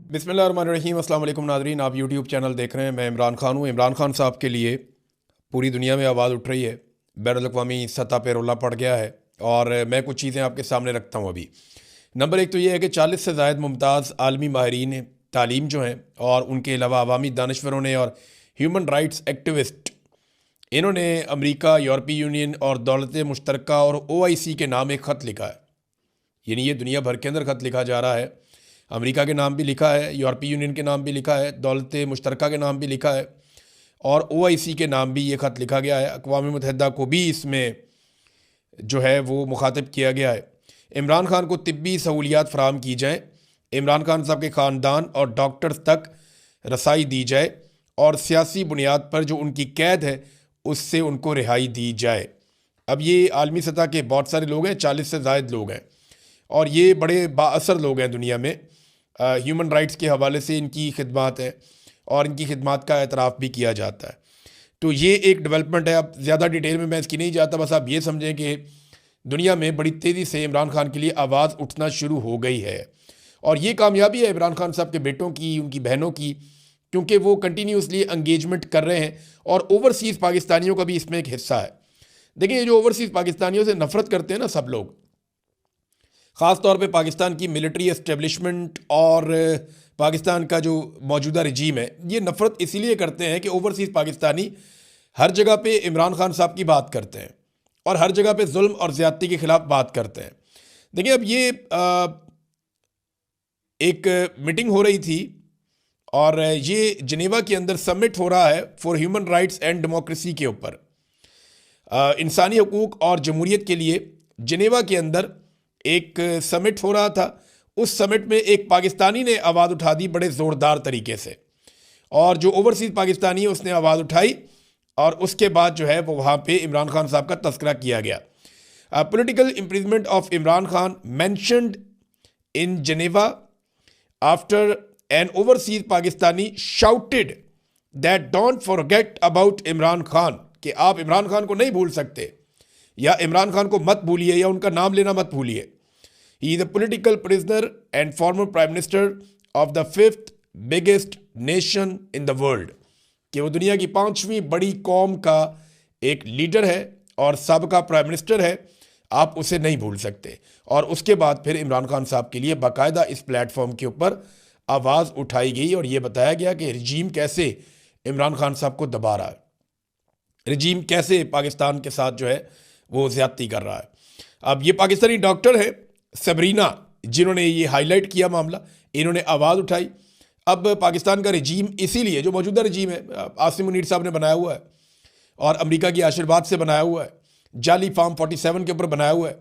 बिस्मिल्लाहिर्रहमानिर्रहीम। अस्सलाम वालेकुम नाज़रीन, आप यूट्यूब चैनल देख रहे हैं। मैं इमरान खान हूँ। इमरान खान साहब के लिए पूरी दुनिया में आवाज़ उठ रही है, बैनुल-अक़वामी सतह पे रोला पड़ गया है और मैं कुछ चीज़ें आपके सामने रखता हूँ अभी। नंबर एक तो ये है कि 40 से ज़ायद मुमताज़ आलमी माहिरीन तालीम जो हैं और उनके अलावा अवामी दानिश्वरों ने और ह्यूमन राइट्स एक्टिविस्ट, इन्होंने अमेरिका, यूरोपीय यूनियन और दौलत मुश्तरका और OIC के नाम एक ख़त लिखा है। यानी ये दुनिया भर के अंदर ख़त लिखा जा रहा है। अमेरिका के नाम भी लिखा है, यूरोपीय यूनियन के नाम भी लिखा है, दौलत मुश्तरका के नाम भी लिखा है और OIC के नाम भी ये ख़त लिखा गया है। अक़वाम मुत्तहिदा को भी इसमें जो है वो मुखातिब किया गया है। इमरान खान को तिब्बी सहूलियात फ़राहम की जाएँ, इमरान खान साहब के ख़ानदान और डॉक्टर्स तक रसाई दी जाए और सियासी बुनियाद पर जो उनकी कैद है उससे उनको रिहाई दी जाए। अब ये आलमी सतह के बहुत सारे लोग हैं, 40 से ज़ायद लोग हैं और ये बड़े बाअसर लोग हैं दुनिया में। ह्यूमन राइट्स के हवाले से इनकी खिदमात है और इनकी खिदमात का एतराफ़ भी किया जाता है। तो ये एक डेवलपमेंट है। अब ज़्यादा डिटेल में मैं इसकी नहीं जाता, बस आप ये समझें कि दुनिया में बड़ी तेज़ी से इमरान खान के लिए आवाज़ उठना शुरू हो गई है और ये कामयाबी है इमरान खान साहब के बेटों की, उनकी बहनों की, क्योंकि वो कंटिन्यूसली एंगेजमेंट कर रहे हैं और ओवरसीज़ पाकिस्तानियों का भी इसमें एक हिस्सा है। देखिए, ये जो ओवरसीज़ पाकिस्तानियों से नफ़रत करते हैं ना सब लोग, ख़ास तौर पे पाकिस्तान की मिलिट्री एस्टेब्लिशमेंट और पाकिस्तान का जो मौजूदा रजीम है, ये नफ़रत इसीलिए करते हैं कि ओवरसीज़ पाकिस्तानी हर जगह पे इमरान खान साहब की बात करते हैं और हर जगह पे जुल्म और ज़्यादती के ख़िलाफ़ बात करते हैं। देखिए, अब ये एक मीटिंग हो रही थी और ये जिनेवा के अंदर समिट हो रहा है for human rights and democracy के ऊपर, इंसानी हकूक़ और जमहूरियत के लिए जिनेवा के अंदर एक समिट हो रहा था। उस समिट में एक पाकिस्तानी ने आवाज़ उठा दी बड़े ज़ोरदार तरीके से और जो ओवरसीज़ पाकिस्तानी है उसने आवाज़ उठाई और उसके बाद जो है वो वहाँ पे इमरान खान साहब का तस्करा किया गया। Political imprisonment of Imran Khan mentioned in Geneva after an overseas Pakistani shouted that don't forget about Imran Khan, कि आप इमरान खान को नहीं भूल सकते या इमरान खान को मत भूलिए या उनका नाम लेना मत भूलिए। He is a political prisoner and former prime minister of the 5th biggest nation in the world, कि वो दुनिया की 5वीं बड़ी कौम का एक लीडर है और सबका प्राइम मिनिस्टर है, आप उसे नहीं भूल सकते। और उसके बाद फिर इमरान खान साहब के लिए बाकायदा इस प्लेटफॉर्म के ऊपर आवाज़ उठाई गई और ये बताया गया कि रजीम कैसे इमरान खान साहब को दबा रहा है, रजीम कैसे पाकिस्तान के साथ जो है वो ज़्यादती कर रहा है। अब ये पाकिस्तानी डॉक्टर है सबरीना जिन्होंने ये हाईलाइट किया मामला, इन्होंने आवाज़ उठाई। अब पाकिस्तान का रजीम इसीलिए जो मौजूदा रजीम है आसिम मुनीर साहब ने बनाया हुआ है और अमेरिका की आशीर्वाद से बनाया हुआ है, जाली फार्म 47 के ऊपर बनाया हुआ है,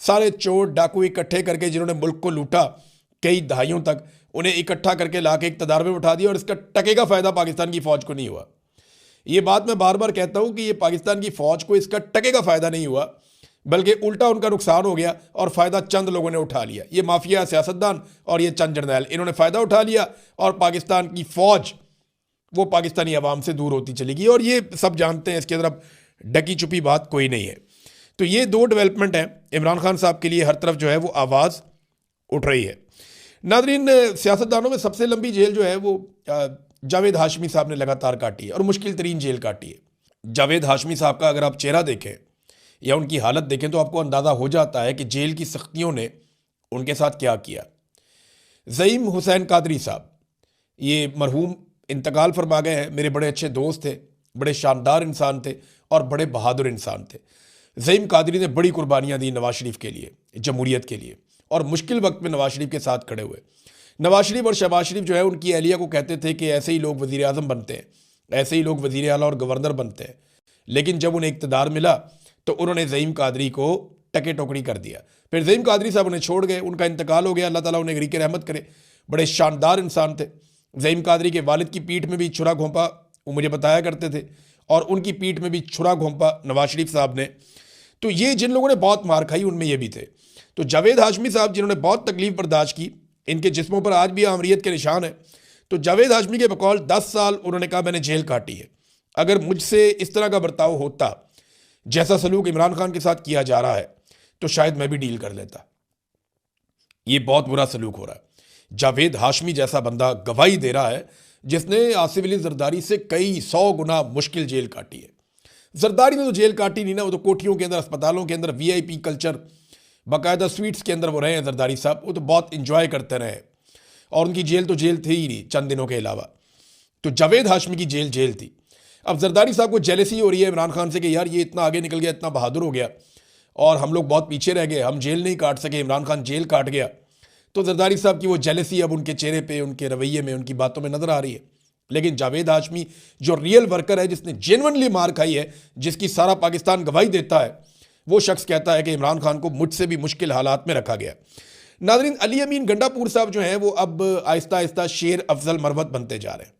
सारे चोर डाकू इकट्ठे करके जिन्होंने मुल्क को लूटा कई दहाइयों तक, उन्हें इकट्ठा करके ला के इक़्तिदार में उठा दिया और इसका टके का फ़ायदा पाकिस्तान की फ़ौज को नहीं हुआ। ये बात मैं बार बार कहता हूँ कि ये पाकिस्तान की फ़ौज को इसका टके का फ़ायदा नहीं हुआ, बल्कि उल्टा उनका नुकसान हो गया और फ़ायदा चंद लोगों ने उठा लिया। ये माफिया सियासतदान और ये चंद जर्नैल, इन्होंने फ़ायदा उठा लिया और पाकिस्तान की फ़ौज वो पाकिस्तानी अवाम से दूर होती चली गई और ये सब जानते हैं, इसके अंदर अब ढकी छुपी बात कोई नहीं है। तो ये दो डेवलपमेंट हैं इमरान खान साहब के लिए, हर तरफ जो है वो आवाज़ उठ रही है। नाज़रीन, सियासतदानों में सबसे लंबी जेल जो है वो जावेद हाशमी साहब ने लगातार काटी है और मुश्किल तरीन जेल काटी है। जावेद हाशमी साहब का अगर आप चेहरा देखें या उनकी हालत देखें तो आपको अंदाज़ा हो जाता है कि जेल की सख्तियों ने उनके साथ क्या किया। ज़ईम हुसैन कादरी साहब, ये मरहूम इंतकाल फरमा गए हैं, मेरे बड़े अच्छे दोस्त थे, बड़े शानदार इंसान थे और बड़े बहादुर इंसान थे। ज़ईम कादरी ने बड़ी कुर्बानियाँ दी नवाज शरीफ के लिए, जमहूरियत के लिए, और मुश्किल वक्त में नवाज शरीफ के साथ खड़े हुए। नवाज शरीफ और शहबाज शरीफ जो है उनकी अहलिया को कहते थे कि ऐसे ही लोग वज़ीर आज़म बनते हैं, ऐसे ही लोग वज़ीर आला और गवर्नर बनते हैं, लेकिन जब उन्हें इक़्तिदार मिला तो उन्होंने ज़ईम कादरी को टके टोकरी कर दिया। फिर ज़ईम कादरी साहब उन्हें छोड़ गए, उनका इंतकाल हो गया, अल्लाह ताला उन्हें गरीक़ रहमत करे। बड़े शानदार इंसान थे। ज़ईम कादरी के वालिद की पीठ में भी छुरा घोंपा वो मुझे बताया करते थे और उनकी पीठ में भी छुरा घोंपा नवाज शरीफ साहब ने। तो ये जिन लोगों ने बहुत मार खाई उनमें ये भी थे। तो जावेद हाशमी साहब जिन्होंने बहुत तकलीफ बर्दाश्त की, इनके जिस्मों पर आज भी आमरीत के निशान है। तो जावेद हाशमी के बकौल 10 साल उन्होंने कहा मैंने जेल काटी है। अगर मुझसे इस तरह का बर्ताव होता जैसा सलूक इमरान खान के साथ किया जा रहा है तो शायद मैं भी डील कर लेता। ये बहुत बुरा सलूक हो रहा है। जावेद हाशमी जैसा बंदा गवाही दे रहा है जिसने आसिफ अली जरदारी से कई 100 गुना मुश्किल जेल काटी है। जरदारी ने तो जेल काटी नहीं ना, वो तो कोठियों के अंदर, अस्पतालों के अंदर, वीआईपी कल्चर, बाकायदा स्वीट्स के अंदर वो रहे हैं जरदारी साहब, वो तो बहुत इंजॉय करते रहे और उनकी जेल तो जेल थी ही नहीं चंद दिनों के अलावा। तो जावेद हाशमी की जेल जेल थी। अब जरदारी साहब को जेलसी हो रही है इमरान खान से कि यार ये इतना आगे निकल गया, इतना बहादुर हो गया और हम लोग बहुत पीछे रह गए, हम जेल नहीं काट सके, इमरान खान जेल काट गया। तो जरदारी साहब की वो जेलसी अब उनके चेहरे पे, उनके रवैये में, उनकी बातों में नजर आ रही है। लेकिन जावेद हाशमी जो रियल वर्कर है, जिसने जेन्युइनली मार खाई है, जिसकी सारा पाकिस्तान गवाही देता है, वो शख्स कहता है कि इमरान खान को मुझसे भी मुश्किल हालात में रखा गया। नाज़रीन, अली अमीन गंडापुर साहब जो हैं वो अब आहिस्ता आहिस्ता शेर अफजल मरवत बनते जा रहे हैं।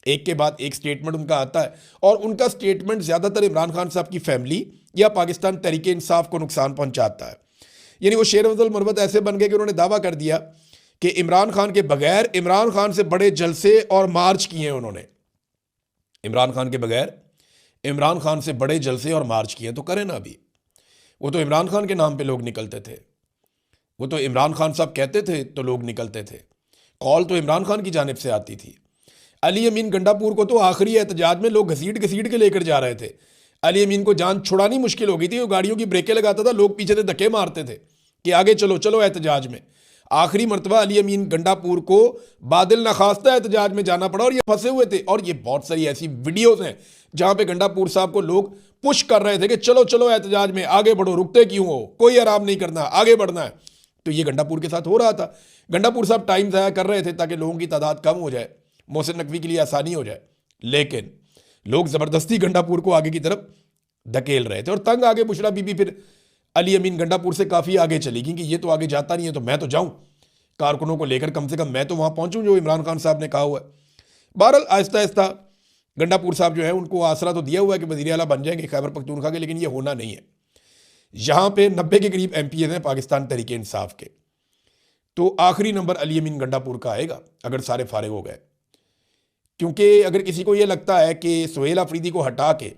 एक के बाद एक स्टेटमेंट उनका आता है और उनका स्टेटमेंट ज़्यादातर इमरान खान साहब की फैमिली या पाकिस्तान तहरीक इंसाफ को नुकसान पहुंचाता है। यानी वो शेर अफजल मरवत ऐसे बन गए कि उन्होंने दावा कर दिया कि इमरान खान के बगैर इमरान खान से बड़े जलसे और मार्च किए हैं उन्होंने। इमरान खान के बगैर इमरान खान से बड़े जलसे और मार्च किए तो करें ना। अभी वो तो इमरान खान के नाम पे लोग निकलते थे, वो तो इमरान खान साहब कहते थे तो लोग निकलते थे, कॉल तो इमरान खान की जानिब से आती थी। अली अमीन गंडापुर को तो आखिरी एहतजाज में लोग घसीट घसीट के लेकर जा रहे थे। अली अमीन को जान छुड़ानी मुश्किल हो गई थी, वो गाड़ियों की ब्रेकें लगाता था, लोग पीछे से धक्के मारते थे कि आगे चलो चलो एहतजाज में। आखिरी मरतबा अली अमीन गंडापुर को बादल नखास्ता एहतजाज में जाना पड़ा और ये फंसे हुए थे। और ये बहुत सारी ऐसी वीडियोस हैं जहां पे गंडापुर साहब को लोग पुश कर रहे थे कि चलो चलो एहतजाज में आगे बढ़ो, रुकते क्यों हो, कोई आराम नहीं करना, आगे बढ़ना है। तो ये गंडापुर के साथ हो रहा था। गंडापुर साहब टाइम ज़ाया कर रहे थे ताकि लोगों की तादाद कम हो जाए, मोहसिन नकवी के लिए आसानी हो जाए। लेकिन लोग ज़बरदस्ती गंडापुर को आगे की तरफ धकेल रहे थे और तंग आगे बुशरा बीबी फिर अली अमीन गंडापुर से काफ़ी आगे चली गई कि ये तो आगे जाता नहीं है तो मैं तो जाऊं कारकुनों को लेकर, कम से कम मैं तो वहां पहुंचूं जो इमरान खान साहब ने कहा हुआ है। बहरहाल आहिस्ता आहिस्ता गंडापुर साहब जो है उनको आसरा तो दिया हुआ है कि वज़ीर आला बन जाएंगे खैबर पख्तूनख्वा के, लेकिन ये होना नहीं है। यहाँ पे 90 के करीब MPs हैं पाकिस्तान तहरीक इंसाफ के, तो आखिरी नंबर अली अमीन गंडापुर का आएगा अगर सारे फारिग हो गए। क्योंकि अगर किसी को ये लगता है कि सुहेल अफरीदी को हटा के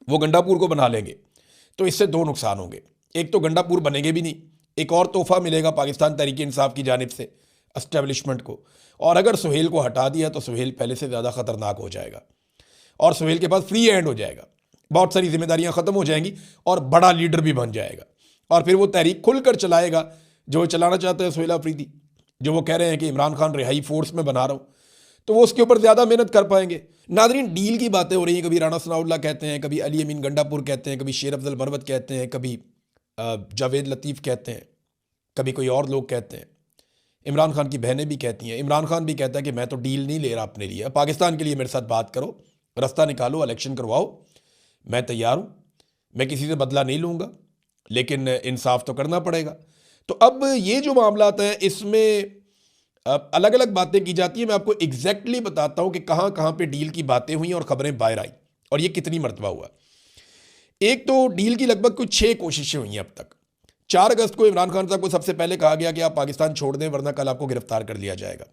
वो गंडापुर को बना लेंगे तो इससे दो नुकसान होंगे। एक तो गंडापुर बनेंगे भी नहीं, एक और तोहफा मिलेगा पाकिस्तान तहरीक इंसाफ की जानिब से एस्टेब्लिशमेंट को। और अगर सुहेल को हटा दिया तो सुहेल पहले से ज़्यादा ख़तरनाक हो जाएगा और सुहेल के पास फ्री हैंड हो जाएगा, बहुत सारी जिम्मेदारियां ख़त्म हो जाएंगी और बड़ा लीडर भी बन जाएगा। और फिर वो तहरीक खुलकर चलाएगा जो चलाना चाहते हैं सुहेल अफरीदी, जो वो कह रहे हैं कि इमरान खान रिहाई फोर्स में बना रहा हूँ, तो वो उसके ऊपर ज़्यादा मेहनत कर पाएंगे। नादरीन, डील की बातें हो रही हैं, कभी राना सनाउल्लाह कहते हैं, कभी अली अमीन गंडापुर कहते हैं, कभी शेर अफजल मरवत कहते हैं, कभी जावेद लतीफ़ कहते हैं, कभी कोई और लोग कहते हैं, इमरान खान की बहनें भी कहती हैं। इमरान खान भी कहता है कि मैं तो डील नहीं ले रहा अपने लिए, पाकिस्तान के लिए मेरे साथ बात करो, रास्ता निकालो, इलेक्शन करवाओ, मैं तैयार हूँ, मैं किसी से बदला नहीं लूँगा, लेकिन इंसाफ तो करना पड़ेगा। तो अब ये जो मामला है इसमें अलग अलग बातें की जाती हैं। मैं आपको एग्जैक्टली बताता हूँ कि कहाँ कहाँ पे डील की बातें हुई और ख़बरें बाहर आई और ये कितनी मरतबा हुआ। एक तो डील की लगभग कुछ 6 कोशिशें हुई हैं अब तक। 4 अगस्त को इमरान खान साहब को सबसे पहले कहा गया कि आप पाकिस्तान छोड़ दें वरना कल आपको गिरफ्तार कर लिया जाएगा,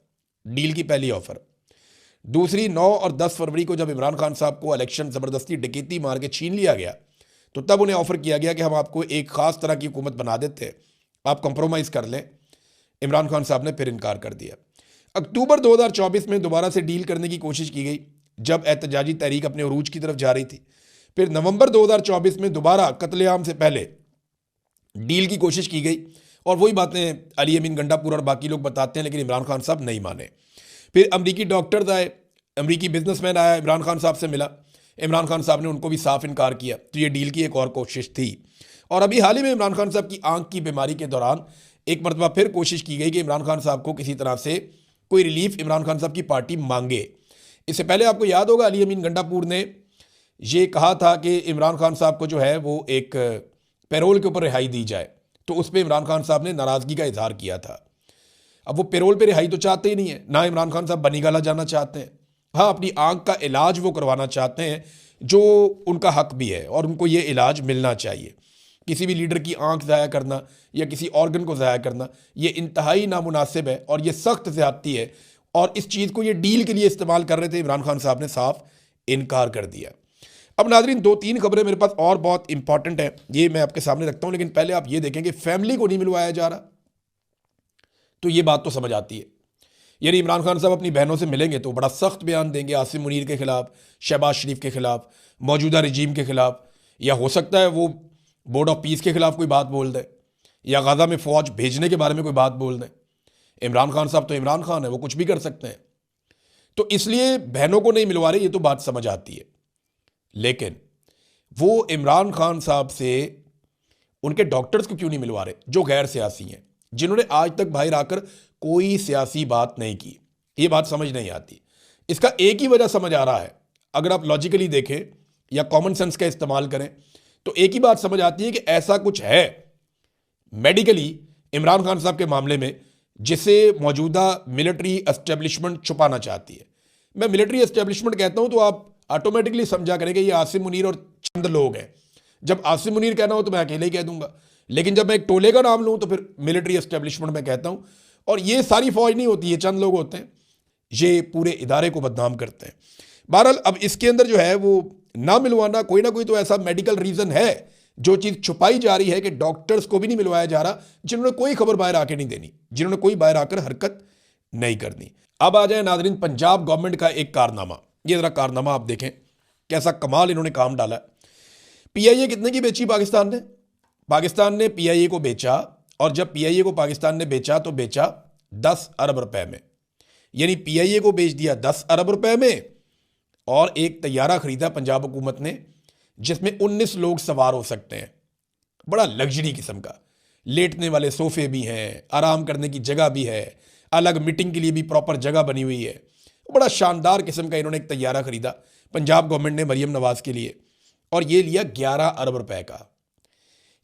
डील की पहली ऑफर। दूसरी 9 और 10 फरवरी को जब इमरान खान साहब को इलेक्शन ज़बरदस्ती डकैती मार के छीन लिया गया तो तब उन्हें ऑफर किया गया कि हम आपको एक ख़ास तरह की हुकूमत बना देते हैं, आप कंप्रोमाइज़ कर लें। इमरान खान साहब ने फिर इनकार कर दिया। अक्टूबर 2024 में दोबारा से डील करने की कोशिश की गई जब एहतजाजी तहरीक अपने उरूज की तरफ जा रही थी। फिर नवंबर 2024 में दोबारा कत्लेआम से पहले डील की कोशिश की गई और वही बातें अली अमीन गंडापुर और बाकी लोग बताते हैं, लेकिन इमरान खान साहब नहीं माने। फिर अमरीकी डॉक्टर्स आए, अमरीकी बिजनेसमैन आया, इमरान खान साहब से मिला, इमरान खान साहब ने उनको भी साफ इनकार किया। तो ये डील की एक और कोशिश थी। और अभी हाल ही में इमरान खान साहब की आंख की बीमारी के दौरान एक मरतबा फिर कोशिश की गई कि इमरान खान साहब को किसी तरह से कोई रिलीफ इमरान खान साहब की पार्टी मांगे। इससे पहले आपको याद होगा अली अमीन गंडापुर ने ये कहा था कि इमरान खान साहब को जो है वो एक पैरोल के ऊपर रिहाई दी जाए, तो उस पर इमरान खान साहब ने नाराज़गी का इजहार किया था। अब वो पैरोल पे रिहाई तो चाहते ही नहीं है, ना इमरान खान साहब बनीगाला जाना चाहते हैं। हाँ, अपनी आंख का इलाज वो करवाना चाहते हैं जो उनका हक भी है और उनको ये इलाज मिलना चाहिए। किसी भी लीडर की आंख ज़ाया करना या किसी ऑर्गन को ज़ाया करना ये इंतहाई नामुनासिब है और ये सख्त ज़्यादती है। और इस चीज़ को ये डील के लिए इस्तेमाल कर रहे थे, इमरान खान साहब ने साफ इनकार कर दिया। अब नाज़रीन 2-3 खबरें मेरे पास और बहुत इंपॉर्टेंट है, ये मैं आपके सामने रखता हूँ, लेकिन पहले आप ये देखें कि फैमिली को नहीं मिलवाया जा रहा, तो ये बात तो समझ आती है यानी इमरान खान साहब अपनी बहनों से मिलेंगे तो बड़ा सख्त बयान देंगे आसिम मुनीर के खिलाफ, शहबाज शरीफ के खिलाफ, मौजूदा रजीम के खिलाफ, या हो सकता है वो बोर्ड ऑफ पीस के खिलाफ कोई बात बोल दे, या गाज़ा में फ़ौज भेजने के बारे में कोई बात बोल दें। इमरान खान साहब तो इमरान खान है, वो कुछ भी कर सकते हैं। तो इसलिए बहनों को नहीं मिलवा रहे, ये तो बात समझ आती है। लेकिन वो इमरान खान साहब से उनके डॉक्टर्स को क्यों नहीं मिलवा रहे जो गैर सियासी हैं, जिन्होंने आज तक बाहर आकर कोई सियासी बात नहीं की? ये बात समझ नहीं आती। इसका एक ही वजह समझ आ रहा है, अगर आप लॉजिकली देखें या कॉमन सेंस का इस्तेमाल करें तो एक ही बात समझ आती है कि ऐसा कुछ है मेडिकली इमरान खान साहब के मामले में जिसे मौजूदा मिलिट्री एस्टेब्लिशमेंट छुपाना चाहती है। मैं मिलिट्री एस्टेब्लिशमेंट कहता हूं तो आप ऑटोमेटिकली समझा करें कि ये आसिम मुनीर और चंद लोग हैं। जब आसिम मुनीर कहना हो तो मैं अकेले ही कह दूंगा, लेकिन जब मैं एक टोले का नाम लूं तो फिर मिलिट्री एस्टेब्लिशमेंट में कहता हूं। और ये सारी फौज नहीं होती, ये चंद लोग होते हैं, ये पूरे इदारे को बदनाम करते हैं। बहरहाल अब इसके अंदर जो है वो ना मिलवाना, कोई ना कोई तो ऐसा मेडिकल रीजन है, जो चीज़ छुपाई जा रही है कि डॉक्टर्स को भी नहीं मिलवाया जा रहा, जिन्होंने कोई खबर बाहर आके नहीं देनी, जिन्होंने कोई बाहर आकर हरकत नहीं करनी। अब आ जाए नाजरीन पंजाब गवर्नमेंट का एक कारनामा। ये जरा कारनामा आप देखें, कैसा कमाल इन्होंने काम डाला। पीआईए कितने की बेची पाकिस्तान ने? पाकिस्तान ने पीआईए को बेचा, और जब पीआईए को पाकिस्तान ने बेचा तो बेचा 10 अरब रुपए में। यानी पीआईए को बेच दिया 10 अरब रुपए में, और एक तैयारा खरीदा पंजाब हुकूमत ने जिसमें 19 लोग सवार हो सकते हैं। बड़ा लग्जरी किस्म का, लेटने वाले सोफे भी हैं, आराम करने की जगह भी है, अलग मीटिंग के लिए भी प्रॉपर जगह बनी हुई है। बड़ा शानदार किस्म का इन्होंने एक तैयारा खरीदा पंजाब गवर्नमेंट ने मरियम नवाज के लिए, और ये लिया 11 अरब रुपए का।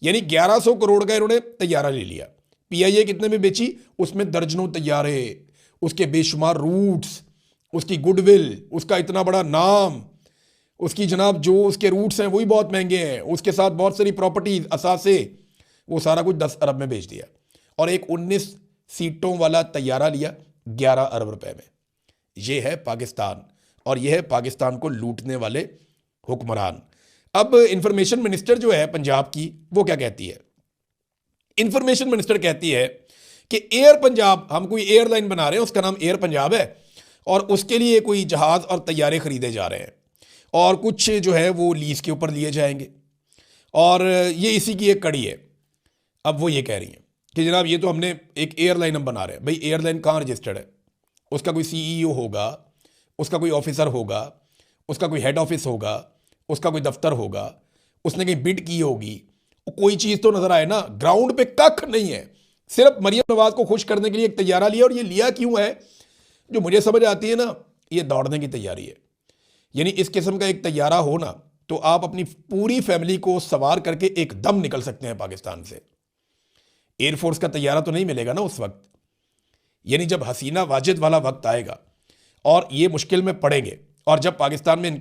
यानी 1100 करोड़ का इन्होंने तैयारा ले लिया। पीआईए कितने में बेची? उसमें दर्जनों तैयारे, उसके बेशुमार रूट्स, उसकी गुडविल, उसका इतना बड़ा नाम, उसकी जनाब जो उसके रूट्स हैं वही बहुत महंगे हैं, उसके साथ बहुत सारी प्रॉपर्टीज, असासे, वो सारा कुछ 10 अरब में बेच दिया, और एक 19 सीटों वाला तैयारा लिया 11 अरब रुपए में। ये है पाकिस्तान, और यह है पाकिस्तान को लूटने वाले हुक्मरान। अब इंफॉर्मेशन मिनिस्टर जो है पंजाब की, वो क्या कहती है? इंफॉर्मेशन मिनिस्टर कहती है कि एयर पंजाब, हम कोई एयरलाइन बना रहे हैं, उसका नाम एयर पंजाब है, और उसके लिए कोई जहाज और तैयारे खरीदे जा रहे हैं, और कुछ जो है वो लीज के ऊपर लिए जाएंगे, और ये इसी की एक कड़ी है। अब वो ये कह रही हैं कि जनाब ये तो हमने एक एयरलाइन हम बना रहे हैं। भाई एयरलाइन कहाँ रजिस्टर्ड है? उसका कोई सीईओ होगा, उसका कोई ऑफिसर होगा, उसका कोई हेड ऑफिस होगा, उसका कोई दफ्तर होगा, उसने कहीं बिड की होगी, कोई चीज़ तो नजर आए ना। ग्राउंड पे कख नहीं है, सिर्फ मरियम नवाज को खुश करने के लिए एक तैयारा लिया। और ये लिया क्यों है, जो मुझे समझ आती है ना, ये दौड़ने की तैयारी है। यानी इस किस्म का एक तैयारा हो ना, तो आप अपनी पूरी फैमिली को सवार करके एकदम निकल सकते हैं पाकिस्तान से। एयरफोर्स का तैयारा तो नहीं मिलेगा ना उस वक्त। यानी जब हसीना वाजिद वाला वक्त आएगा और ये मुश्किल में पड़ेंगे, और जब पाकिस्तान में